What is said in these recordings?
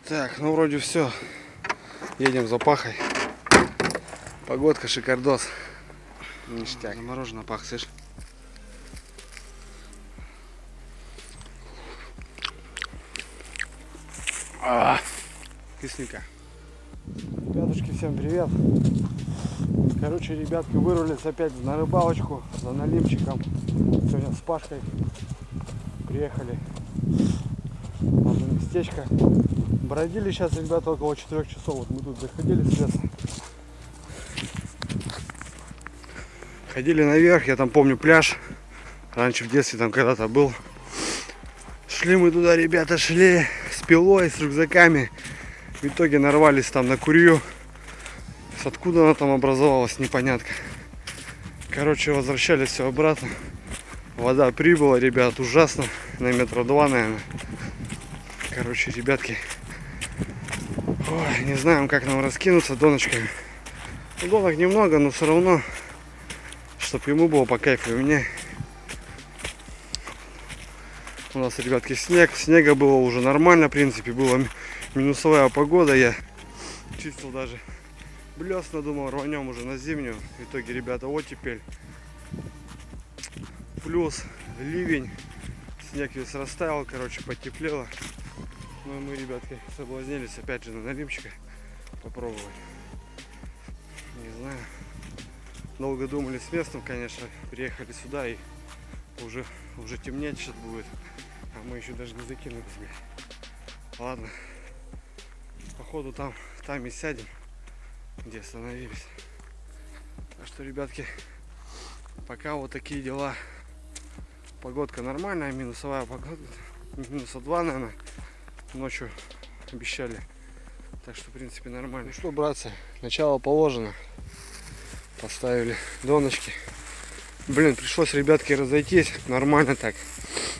Так, ну вроде все. Едем за пахой. Погодка шикардос. Ништяк. Заморожено пах, слышь? Кисленько. Ребятушки, всем привет. Короче, ребятки вырвались опять на рыбалочку за налимчиком. Сегодня с Пашкой приехали в одно местечко. Бродили сейчас, ребята, около 4 часов. Вот мы тут заходили с леса. Ходили наверх, я там помню пляж. Раньше в детстве там когда-то был. Шли мы туда, ребята, шли с пилой, с рюкзаками. В итоге нарвались там на курью. Откуда она там образовалась, непонятно. Короче, возвращались все обратно. Вода прибыла, ребят, ужасно. На метра 2, наверное. Короче, ребятки. Ой, не знаем, как нам раскинуться доночками. Донок немного, но все равно, чтобы ему было по кайфу, и мне. У нас, ребятки, снег. Снега было уже нормально, в принципе. Была минусовая погода. Я чистил даже блесна, думал, рванем уже на зимнюю. В итоге, ребята, оттепель. Плюс ливень. Снег весь растаял, короче, потеплело. Ну и мы, ребятки, соблазнились опять же на налимчика попробовать. Не знаю. Долго думали с местом, конечно. Приехали сюда и уже темнеть сейчас будет. А мы еще даже не закинулись. Ладно. Походу там и сядем, где остановились. Так что, ребятки, пока вот такие дела. Погодка нормальная, минусовая погода. Минуса 2, наверное. Ночью обещали. Так что, в принципе, нормально. Ну что, братцы, начало положено. Поставили доночки. Блин, пришлось, ребятки, разойтись. Нормально так.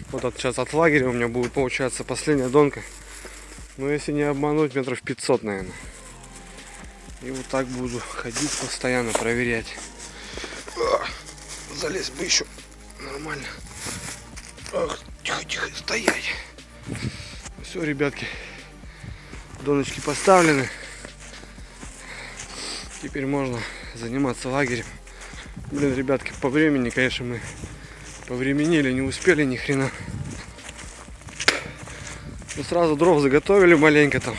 Вот сейчас от лагеря у меня будет получаться последняя донка. Но если не обмануть, метров 500, наверное. И вот так буду ходить постоянно, проверять. Залезть бы еще. Нормально. Ох, тихо, стоять. Все, ребятки. Доночки поставлены. Теперь можно заниматься лагерем. Блин, ребятки, по времени, конечно, мы повременили, не успели ни хрена. Ну, сразу дров заготовили маленько там.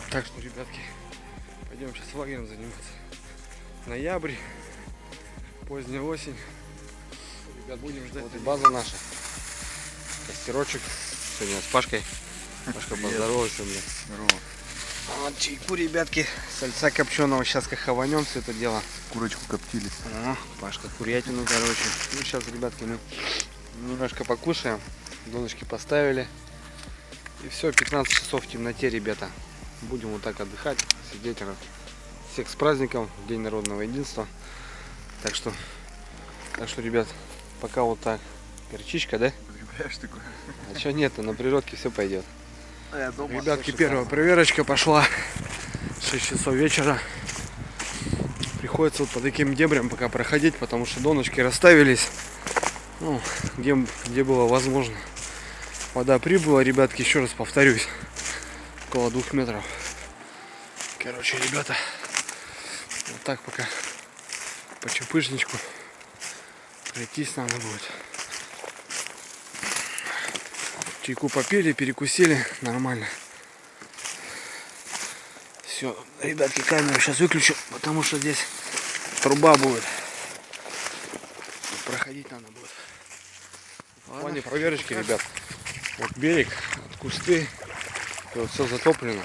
Так что, ребятки, пойдем сейчас лагерем заниматься. Ноябрь, поздняя осень. Ребят, будем ждать. Вот и база наша. Костерочек. Сегодня с Пашкой. Пашка, поздоровайся, блин. Здорово. Вот чайку, ребятки, сальца копченого. Сейчас как хаванем все это дело. Курочку коптили. Пашка курятину, короче. Ну, сейчас, ребятки, мы немножко покушаем. Доночки поставили. И все, 15 часов в темноте, ребята. Будем вот так отдыхать, сидеть. Всех с праздником, День народного единства. Так что, ребят, пока вот так. Горчичка, да? А что нет, на природке все пойдет. Ребятки, первая проверочка пошла. 6 часов вечера. Приходится вот по таким дебрям пока проходить, потому что доночки расставились. Ну, где было возможно. Вода прибыла, ребятки, еще раз повторюсь. Около 2 метров. Короче, ребята, вот так пока по чупышничку пройтись надо будет. Чайку попили, перекусили, нормально. Все, ребятки, камеру сейчас выключу, потому что здесь труба будет. Проходить надо будет. В плане проверочки, ребят. Вот берег, кусты, и вот все затоплено.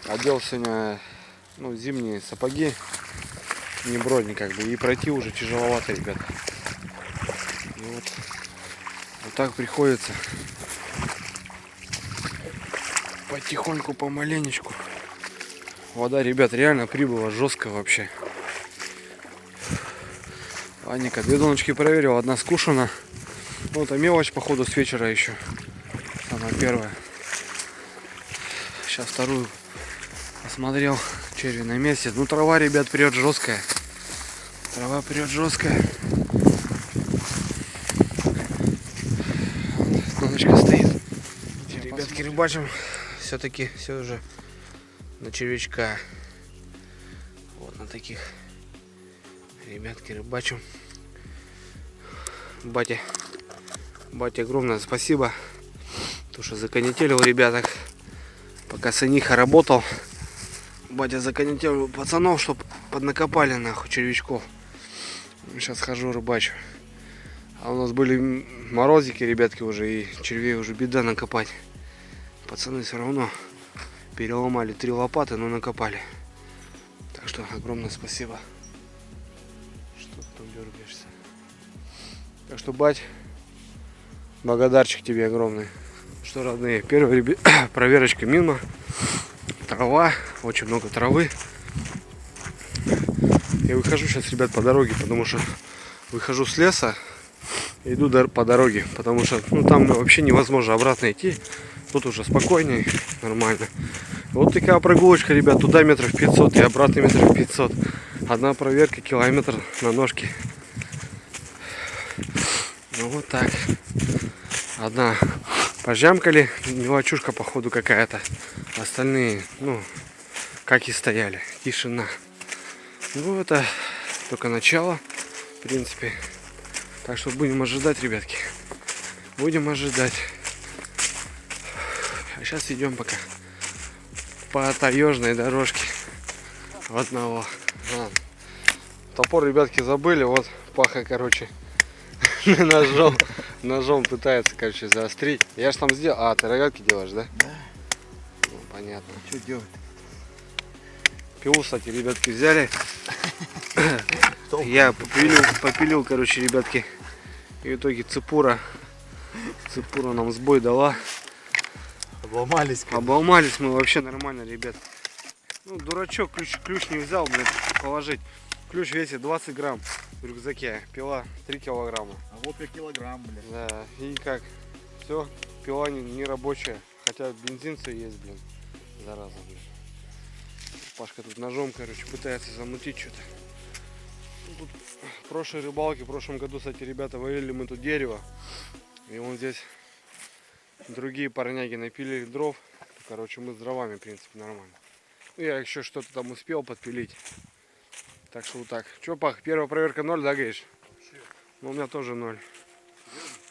Одел сегодня, зимние сапоги, не бродни как бы, и пройти уже тяжеловато, ребят. И вот так приходится. Потихоньку, помаленечку. Вода, ребят, реально прибыла жестко вообще. Ладненько, 2 доночки проверил, 1 скушена. Ну, это мелочь, походу, с вечера еще. Самая первая. Сейчас вторую посмотрел. Черви на месте. Ну, трава, ребят, прет жесткая. Трава прет жесткая. Доночка стоит. рыбачим. Все-таки все уже на червячка. Вот на таких, ребятки, рыбачим. Батя огромное спасибо, то что законетелил ребяток. Пока сыниха работал, батя законетелил пацанов, чтоб поднакопали нахуй червячков. Сейчас хожу рыбачу. А у нас были морозики, ребятки, уже, и червей уже беда накопать. Пацаны все равно переломали 3 лопаты, но накопали. Так что огромное спасибо. Что ты там дергаешься? Так что, бать, благодарчик тебе огромный. Что, родные, первая проверочка мимо. Трава, очень много травы. Я выхожу сейчас, ребят, по дороге, потому что выхожу с леса, иду по дороге, потому что там вообще невозможно обратно идти. Тут уже спокойней, нормально. Вот такая прогулочка, ребят, туда метров 500 и обратно метров 500. Одна проверка, километр на ножки. Ну вот так. Одна пожамкали, мелочушка походу какая-то. Остальные, как и стояли. Тишина. Ну это только начало, в принципе. Так что будем ожидать, ребятки. Будем ожидать. А сейчас идем пока по таежной дорожке. В одного. Топор, ребятки, забыли. Вот Паха, короче, ножом пытается, короче, заострить. Я же там сделал. А, ты рогатки делаешь, да? Да. Ну, понятно. Что делать? Пилу, кстати, ребятки, взяли. Я попилил, короче, ребятки. И в итоге цепура нам сбой дала. Обломались. Конечно. Обломались мы вообще нормально, ребят. Дурачок, ключ не взял, блин, положить. Ключ весит 20 грамм в рюкзаке. Пила 3 килограмма. А вот я килограмм, блин. Да, и как? Все, пила не рабочая. Хотя бензин все есть, блин. Зараза, блин. Пашка тут ножом, короче, пытается замутить что-то. Тут в прошлой рыбалке, в прошлом году, кстати, ребята, варили мы тут дерево. И вон здесь другие парняги напилили дров. Короче, мы с дровами, в принципе, нормально. Я еще что-то там успел подпилить. Так что вот так. Че, Пах, первая проверка 0, да, говоришь? Ну, у меня тоже 0.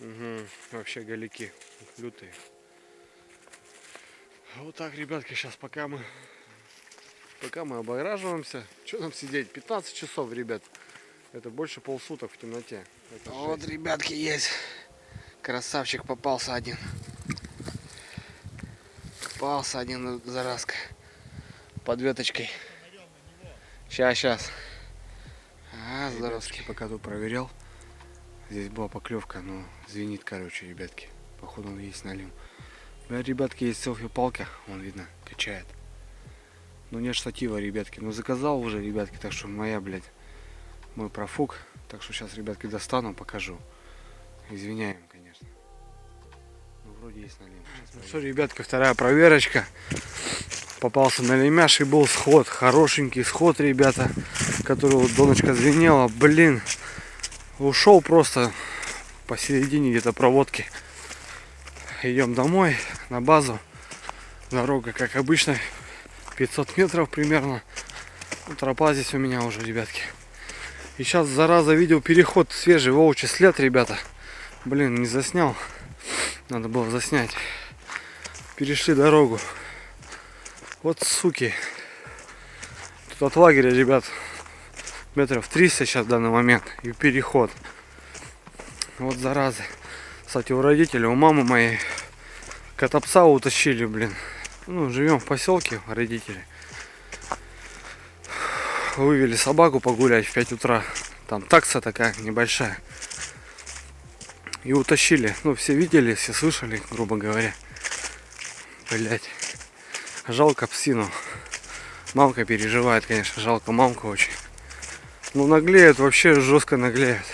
Угу. Вообще галики лютые. Вот так, ребятки, сейчас пока мы облаграживаемся. Что нам сидеть? 15 часов, ребят. Это больше полсуток в темноте. Это вот, жесть. Ребятки, есть. Красавчик попался один. Попался один, заразка. Под веточкой. Сейчас. Здоровский. Пока тут проверял. Здесь была поклевка, но звенит, короче, ребятки. Походу он есть налим. Ребятки, есть селфи-палка. Вон видно, качает. Ну нет штатива, ребятки. Ну заказал уже, ребятки, так что моя, блядь, мой профуг. Так что сейчас, ребятки, достану, покажу. Извиняем, конечно. Ну вроде есть налим. Ну что, ребятки, вторая проверочка. Попался на лемяш и был сход. Хорошенький сход, ребята. Который вот доночка звенела. Блин. Ушел просто посередине где-то проводки. Идем домой, на базу. Дорога, как обычно, 500 метров примерно. Тропа здесь у меня уже, ребятки. И сейчас, зараза, видел переход, свежий волчий след, ребята. Блин, не заснял. Надо было заснять. Перешли дорогу. Вот суки. Тут от лагеря, ребят, метров 300 сейчас в данный момент. И переход. Вот заразы. Кстати, у родителей, у мамы моей кота-пса утащили, блин. Живем в поселке, родители. Вывели собаку погулять в 5 утра. Там такса такая небольшая. И утащили. Все видели, все слышали, грубо говоря. Блять. Жалко псину. Мамка переживает, конечно. Жалко мамку очень. Наглеют, вообще жестко наглеют.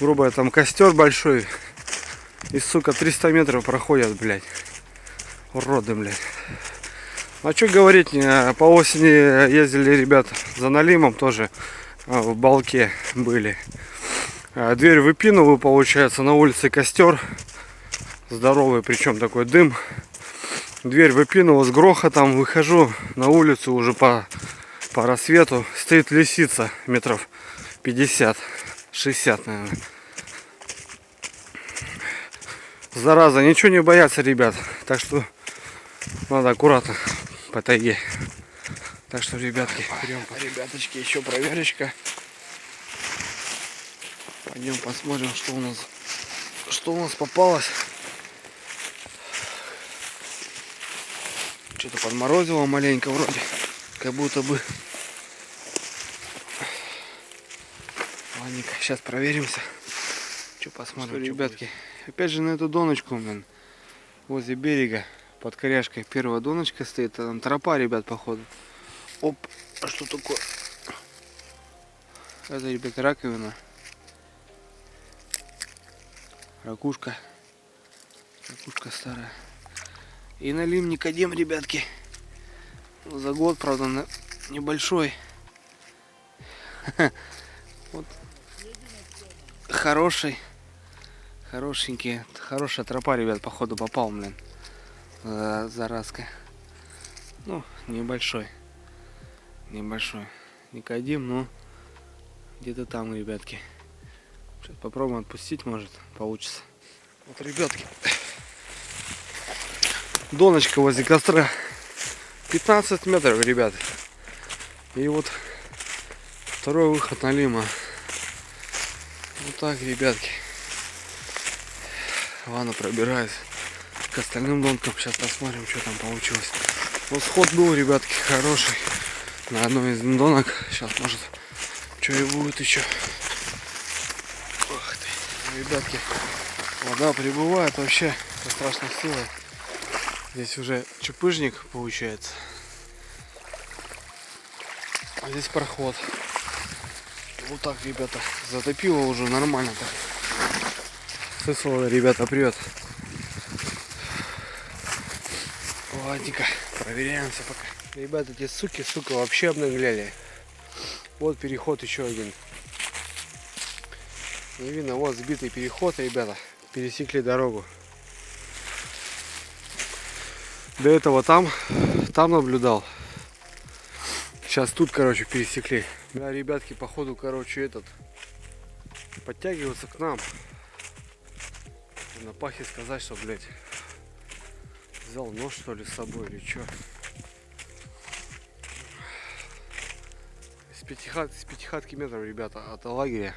Грубо, там костер большой. И, сука, 300 метров проходят, блядь. Уроды, блядь. А что говорить, по осени ездили, ребята, за налимом тоже. В балке были. Дверь выпинул, получается, на улице костер. Здоровый, причем такой дым. Дверь выпинула с грохотом. Выхожу на улицу уже по рассвету. Стоит лисица метров 50-60, наверное. Зараза, ничего не боятся, ребят. Так что надо аккуратно по тайге. Так что, ребятки, ребяточки, еще проверочка. Пойдем посмотрим, что у нас попалось. Что-то подморозило маленько вроде, как будто бы. Ладненько, сейчас проверимся. Что посмотрим, что, ребятки. Опять же на эту доночку, блин, возле берега, под коряшкой. Первая доночка стоит, а там тропа, ребят, походу. Оп, а что такое? Это, ребят, раковина. Ракушка. Ракушка старая. И налим Никодим, ребятки. За год, правда, небольшой. Вот. Хорошенький. Хорошая тропа, ребят, походу попал, блин. Заразка. Ну, небольшой. Никодим, ну, где-то там, ребятки. Сейчас попробуем отпустить, может, получится. Вот, ребятки. Доночка возле костра. 15 метров, ребят. И вот второй выход на лима. Вот так, ребятки. Ладно, пробираюсь к остальным донкам. Сейчас посмотрим, что там получилось. Вот сход был, ребятки, хороший. На одной из донок. Сейчас, может, что и будет еще. Ох ты, ребятки. Вода прибывает вообще со страшной силой. Здесь уже чупыжник получается. А здесь проход. Вот так, ребята. Затопило уже нормально так. Сысало, ребята, прет. Ладненько, проверяемся пока. Ребята, эти суки, сука, вообще обнагляли. Вот переход еще один. Не видно, вот сбитый переход, ребята. Пересекли дорогу. До этого там наблюдал. Сейчас тут, короче, пересекли. Да, ребятки, походу, короче, подтягиваться к нам. На пахе сказать, что, блядь, взял нож, что ли, с собой или что. С пятихатки метров, ребята, от лагеря.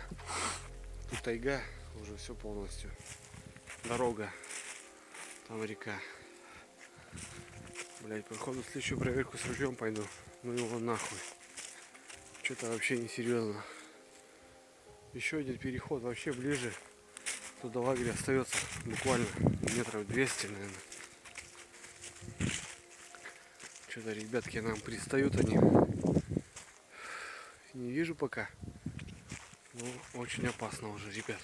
Тут тайга, уже все полностью. Дорога, там река. Блять, походу в следующую проверку с ружьем пойду. Ну его нахуй. Что-то вообще не серьезно. Еще один переход вообще ближе. Тут до лагеря остается буквально метров 200, наверное. Что-то, ребятки, нам пристают они. Не вижу пока. Ну, очень опасно уже, ребят.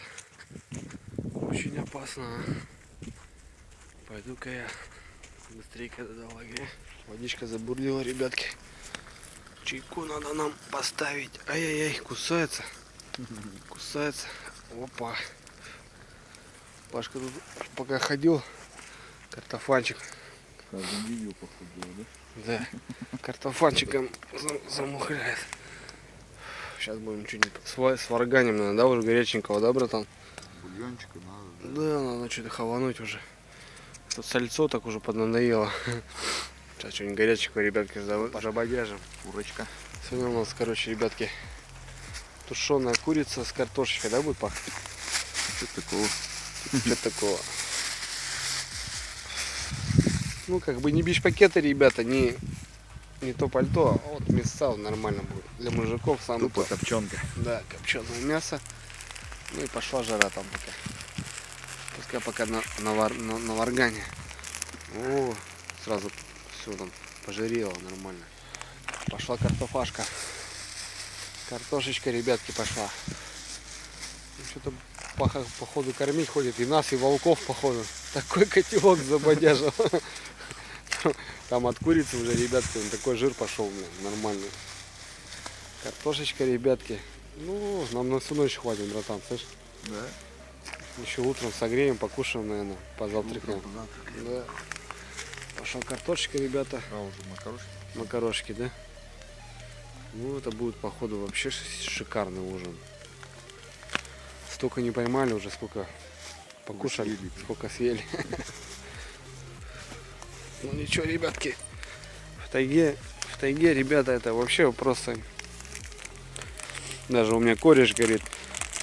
Очень опасно. Пойду-ка я быстрее до лагеря. Водичка забурлила, ребятки. Чайку надо нам поставить. Ай-яй-яй, кусается. Кусается. Опа. Пашка тут пока ходил. Картофанчик. Видео походу, да? Да. Картофанчиком замухляет. Сейчас будем что-нибудь сварганим, наверное, да, уже горяченького, да, братан? Бульончика надо. Да, надо что-то хавануть уже. Тут сальцо так уже поднадоело. Сейчас что-нибудь горяченького, ребятки, забодяжим. Курочка. Сегодня у нас, короче, ребятки, тушеная курица с картошечкой, да, будет пахнуть? Что такого? Что такого? Ну, как бы не бич-пакеты, ребята, не то пальто, а вот мясо нормально будет. Для мужиков самое Тупо копченка. Да, копченое мясо. Ну и пошла жара там пока. Пускай пока на варгане. О, сразу все там пожирело нормально. Пошла картофашка. Картошечка, ребятки, пошла. Что-то походу кормить ходит. И нас, и волков, походу. Такой котелок забодяжил. Там от курицы уже, ребятки, такой жир пошел, блин, нормальный. Картошечка, ребятки. Ну, нам на всю ночь хватит, братан, слышь? Да. Еще утром согреем, покушаем, наверное, позавтракаем. Завтрак. Да. Пошел картошечка, ребята. А, уже макарошки. Макарошки, да? Ну, это будет, походу, вообще шикарный ужин. Столько не поймали уже, сколько покушали, съели. сколько съели. Ну ничего, ребятки, в тайге, ребята, это вообще просто... Даже у меня кореш говорит,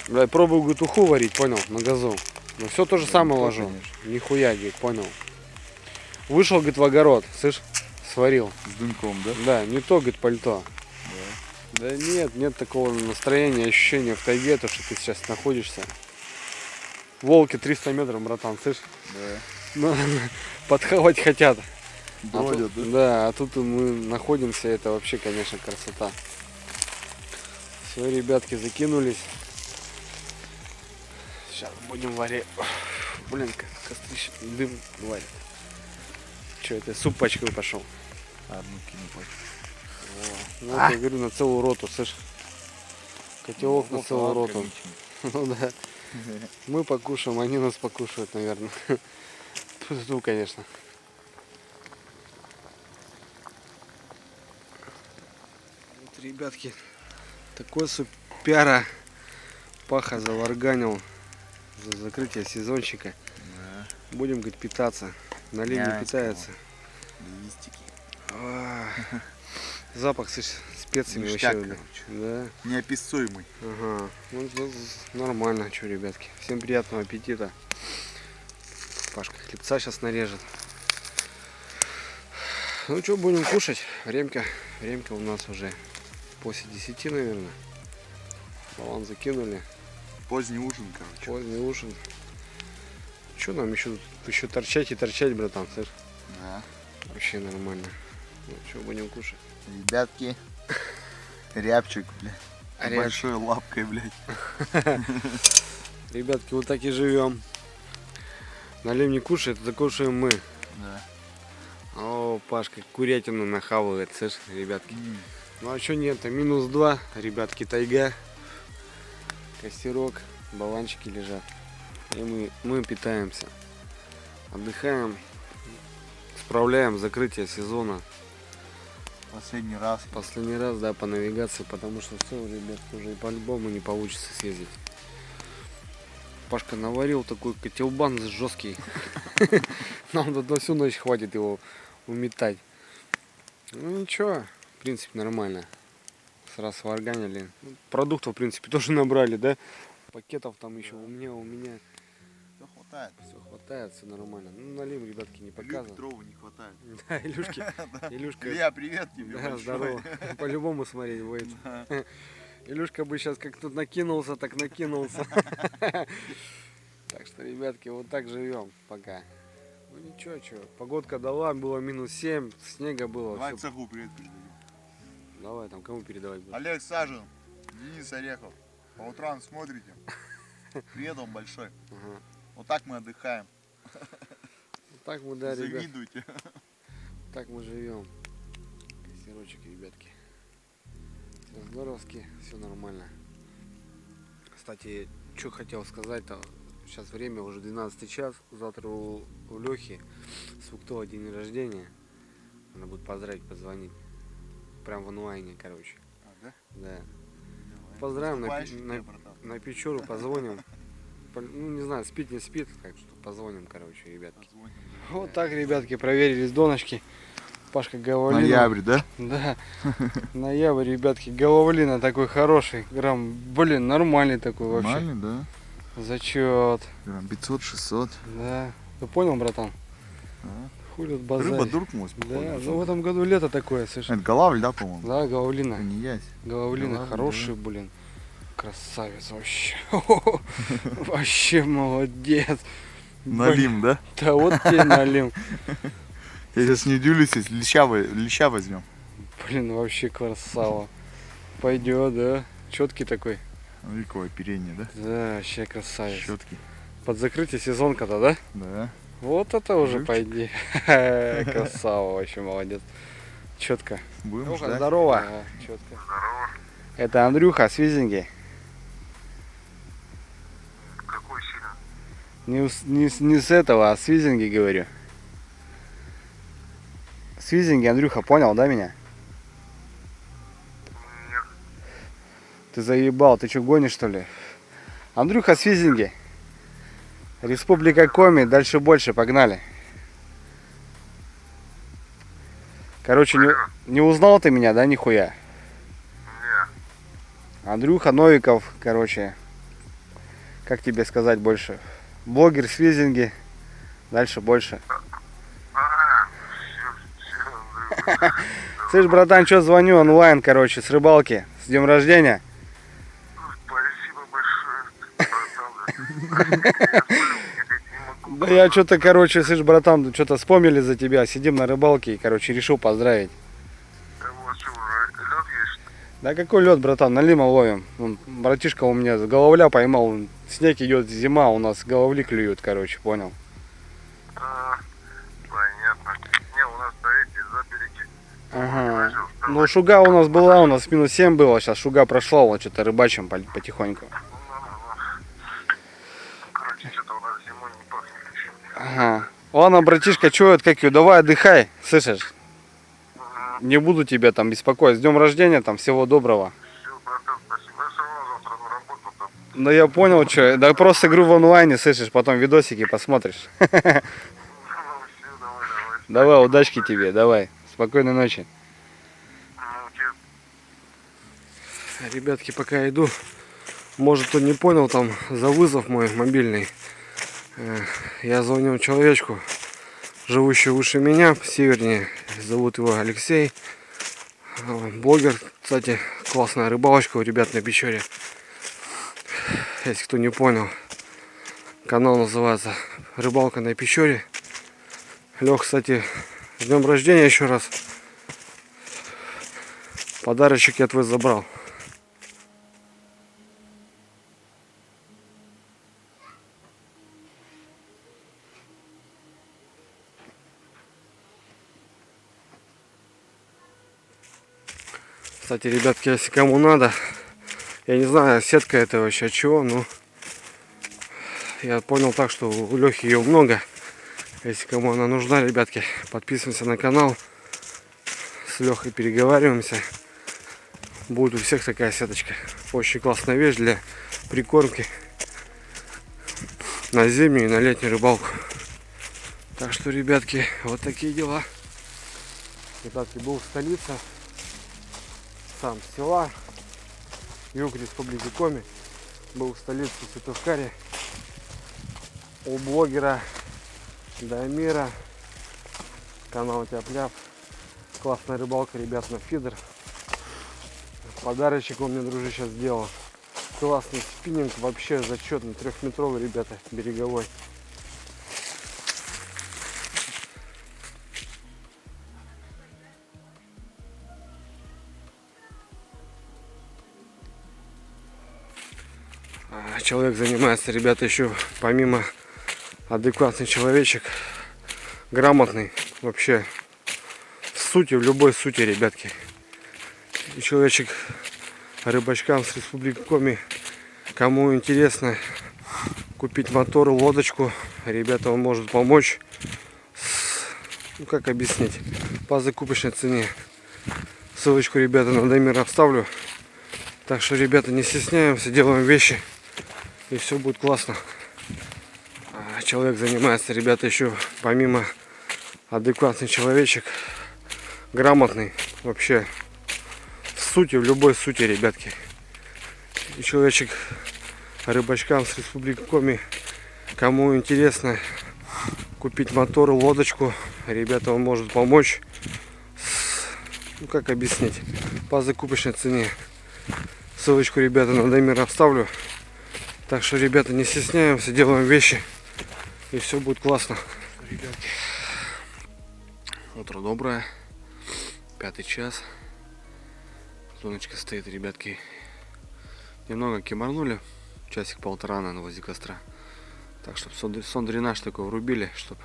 бля, пробую, говорит, уху варить, понял, на газу. Но все то же самое ложу. Нихуя, говорит, понял. Вышел, говорит, в огород, слышь, сварил. С дымком, да? Да, не то, говорит, пальто. Да нет такого настроения, ощущения в тайге, то, что ты сейчас находишься. Волки 300 метров, братан, слышь? Да. Ну, подхавать хотят. Бродят, да? Да, а тут мы находимся, это вообще, конечно, красота. Все, ребятки, закинулись. Сейчас будем варить. Блин, кострище, дым варит. Че, это суп пачкой пошел? Одну кину пачку. Ну, вот я говорю, на целую роту, слышь. Котелок на целую роту. Ну да. Мы покушаем, они нас покушают, наверное. Ту, конечно. Вот, ребятки, такой супяра Паха заварганил за закрытие сезончика. Да. Будем, говорит, питаться. Налим не питается. Листики. Запах с специями Ништяк, вообще. короче. Да. Неописуемый. Ага. Ну, нормально, что, ребятки. Всем приятного аппетита. Пашка хлебца сейчас нарежет. Ну что, будем кушать. Времка у нас уже после 10, наверное. Балан закинули. Поздний ужин, короче. Поздний ужин. Что нам еще торчать и торчать, братан, слышь? Да. Вообще нормально. Ну что, будем кушать. Ребятки, рябчик, блядь. А Большой лапкой, блядь. Ребятки, вот так и живем. Налим не кушает, это кушаем мы. Да. О, Пашка курятину нахавывает, слышь, ребятки. Ну а что нет, -2, ребятки, тайга. Костерок, баланчики лежат. И мы питаемся. Отдыхаем. Справляем закрытие сезона. Последний раз. Последний раз, да, по навигации, потому что все, ребят, уже по-любому не получится съездить. Пашка наварил такой котелбан жесткий. Нам тут на всю ночь хватит его уметать. Ну ничего, в принципе, нормально. Сразу сварганили. Продуктов, в принципе, тоже набрали, да? Пакетов там еще у меня. Все хватает. Все хватает, все нормально. Ну, налим, ребятки, не показывай. Петрова не хватает. Да, Илюшка. Илья, привет тебе. Да, большой. здорово. По-любому смотреть будет. Да. Илюшка бы сейчас как тут накинулся, так накинулся. Так что, ребятки, вот так живем пока. Ну ничего, погодка дала, было -7, снега было. Давай всё. цеху привет передадим. Давай, там кому передавать будешь? Олег Сажин, Денис Орехов. По утрам смотрите. Привет вам большой. Ага. Вот так мы отдыхаем. Вот так мы, да, ребят, Завидуйте. так мы живем. Костерочек, ребятки. Все здоровски, все нормально. Кстати, что хотел сказать-то. Сейчас время уже 12 час. Завтра у Лехи с Фуктова день рождения. Надо будет поздравить, позвонить. Прям в онлайне, короче. А, да? Да. Давай. Поздравим Наступающим тебя, братан. на Печору, позвоним. Ну, не знаю, спит, не спит, так что позвоним, короче, ребятки. Позвоним. Вот так, ребятки, проверились донышки. Пашка Головлина. Ноябрь, да? Да. Ноябрь, ребятки, Головлина такой хороший. Грамм, блин, нормальный такой вообще. Нормальный, да? Зачет. Грамм 500-600. Да. Ты понял, братан? А? Хуй тут базарить. Рыба дуркнулась, походу. Да, ну в этом году лето такое, слышишь? Это голавль, да, по-моему? Да, Головлина. Это не ясь. Головлина Головль, хороший, блин. Красавец вообще. Вообще молодец. Налим, да? Да вот тебе налим. Я сейчас не удивлюсь, если леща возьмем. Блин, вообще красава. Пойдет, да? Четкий такой. Ну, какое оперение, да? Да, вообще красавец. Щетки. Под закрытие сезонка-то, да? Да. Вот это уже Живчик. пойди. Красава, вообще молодец. Четко. Будем Андрюха, ждать. здорово. Четко. Это Андрюха, свизинги. Какой Не с этого, а с Визинги, говорю. С Визинги, Андрюха, понял, да, меня? Нет. Ты заебал, ты что, гонишь, что ли? Андрюха с Визинги. Республика Коми, дальше больше, погнали. Короче, не узнал ты меня, да, нихуя? Не. Андрюха Новиков, короче, как тебе сказать больше? Блогер с Визинги, дальше больше. Все, Слышь, братан, что звоню онлайн, короче, с рыбалки. С днем рождения. спасибо большое, братан. Я сплю, не могу. Да я что-то, короче, слышь, братан, что-то вспомнили за тебя. Сидим на рыбалке и, короче, решил поздравить. Да вот что, уже лед есть? Да какой лед, братан, налима ловим. Вон, братишка у меня головля поймал. Вон, снег идет, зима, у нас головли клюют, короче, понял. Понятно. Не, у нас эти забереги. Ага. Ну, шуга у нас была, у нас минус 7 было, сейчас шуга прошла, вот что-то рыбачим потихоньку. Короче, что-то у нас зимой не пахнет еще. Ага. Ладно, братишка, что это, как ее, давай отдыхай, слышишь? Не буду тебя там беспокоить. С днем рождения, там, всего доброго. Все, братан, спасибо. Я все равно завтра на работу там. Да я понял, что. Да просто игру в онлайне, слышишь, потом видосики посмотришь. Ну, все, давай. Давай, удачки тебе, давай. Спокойной ночи. Ну, тебе Ребятки, пока иду, может, кто не понял, там за вызов мой мобильный. Я звоню человечку, живущему выше меня, севернее. Зовут его Алексей. Блогер, кстати, классная рыбалочка у ребят на Печоре. Если кто не понял, канал называется «Рыбалка на Печоре». Лех, кстати, с днем рождения еще раз. Подарочек я твой забрал. Кстати, ребятки, если кому надо, я не знаю, сетка это вообще от чего, но я понял так, что у Лехи ее много. Если кому она нужна, ребятки, подписываемся на канал. С Лехой переговариваемся. Будет у всех такая сеточка. Очень классная вещь для прикормки на зимнюю и на летнюю рыбалку. Так что, ребятки, вот такие дела. Ребятки, был в столице. Сам с села. Юг Республики Коми. Был в столице Сыктывкаре. У блогера Дамира. Канал Тяп-Ляп. Классная рыбалка, ребят, на фидер. Подарочек он мне, дружище, сделал. Классный спиннинг, вообще зачетный, 3-метровый, ребята, береговой. Человек занимается, ребята, еще помимо адекватный человечек, грамотный, вообще в сути, в любой сути, ребятки. И человечек рыбачкам с Республики Коми, кому интересно купить мотор, лодочку, ребята, он может помочь с, ну как объяснить, по закупочной цене. Ссылочку, ребята, на Дамира оставлю. Так что, ребята, не стесняемся, делаем вещи, и все будет классно. Человек занимается, ребята, еще помимо адекватный человечек, грамотный, вообще в сути, в любой сути, ребятки. И человечек рыбачкам с Республики Коми, кому интересно купить мотор, лодочку, ребята, он может помочь с, ну как объяснить, по закупочной цене. Ссылочку, ребята, на Дамира оставлю. Так что, ребята, не стесняемся, делаем вещи, и все будет классно. Ребятки, утро доброе, 5 час. Солнышко стоит, ребятки. Немного кимарнули, часик-полтора, наверное, возле костра. Так, чтобы сон-дренаж такой врубили, чтобы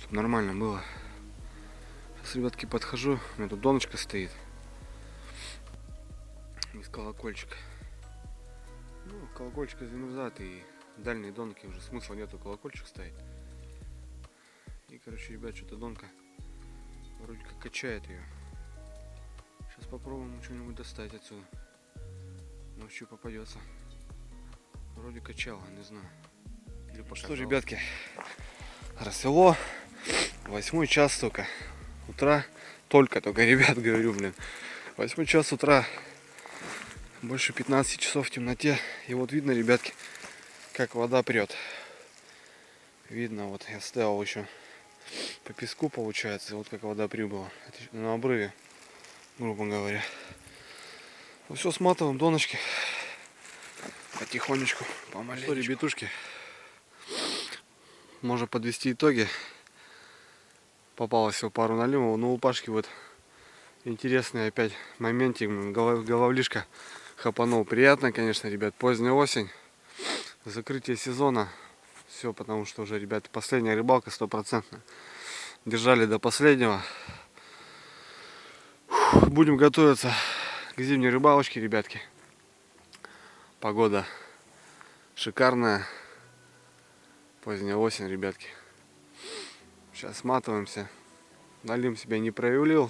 нормально было. Сейчас, ребятки, подхожу, у меня тут доночка стоит. Без колокольчика. Ну, колокольчик замерзает, и дальние донки уже смысла нету колокольчик ставить. И, короче, ребят, что-то донка вроде как качает ее. Сейчас попробуем что-нибудь достать отсюда. Ночью попадется. Вроде качало, не знаю. Или что, ребятки, рассвело. 8 час только утра. Только, ребят, говорю, блин. 8 час утра. Больше 15 часов в темноте. И вот видно, ребятки, как вода прет. Видно, вот я стоял еще по песку, получается. Вот как вода прибыла. Это на обрыве, грубо говоря. Ну все, сматываем доночки. Потихонечку, помаленечку. Что, ребятушки, можно подвести итоги. Попалось всего пару наливов. Но у Пашки вот интересный опять моментик. Головлишка хапанул. Приятно, конечно, ребят. Поздняя осень. Закрытие сезона. Все, потому что уже, ребята, последняя рыбалка 100%. Держали до последнего. Будем готовиться к зимней рыбалочке, ребятки. Погода шикарная. Поздняя осень, ребятки. Сейчас сматываемся. Налим себя не проявил.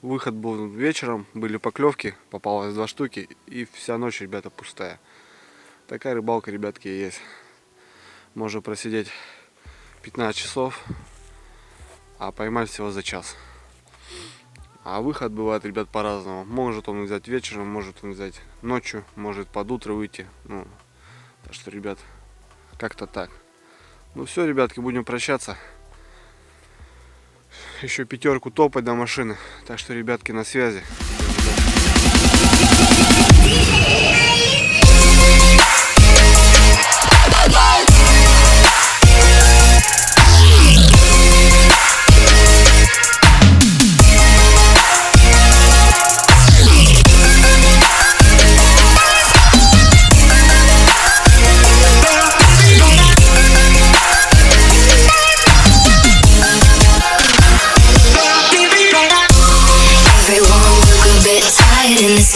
Выход был вечером. Были поклевки. Попалось 2 штуки. И вся ночь, ребята, пустая. Такая рыбалка, ребятки, есть. Можно просидеть 15 часов. А поймать всего за час. А выход бывает, ребят, по-разному. Может он взять вечером, может он взять ночью, может под утро выйти. Ну, так что, ребят, как-то так. Ну все, ребятки, будем прощаться. Еще 5 топать до машины. Так что, ребятки, на связи. In this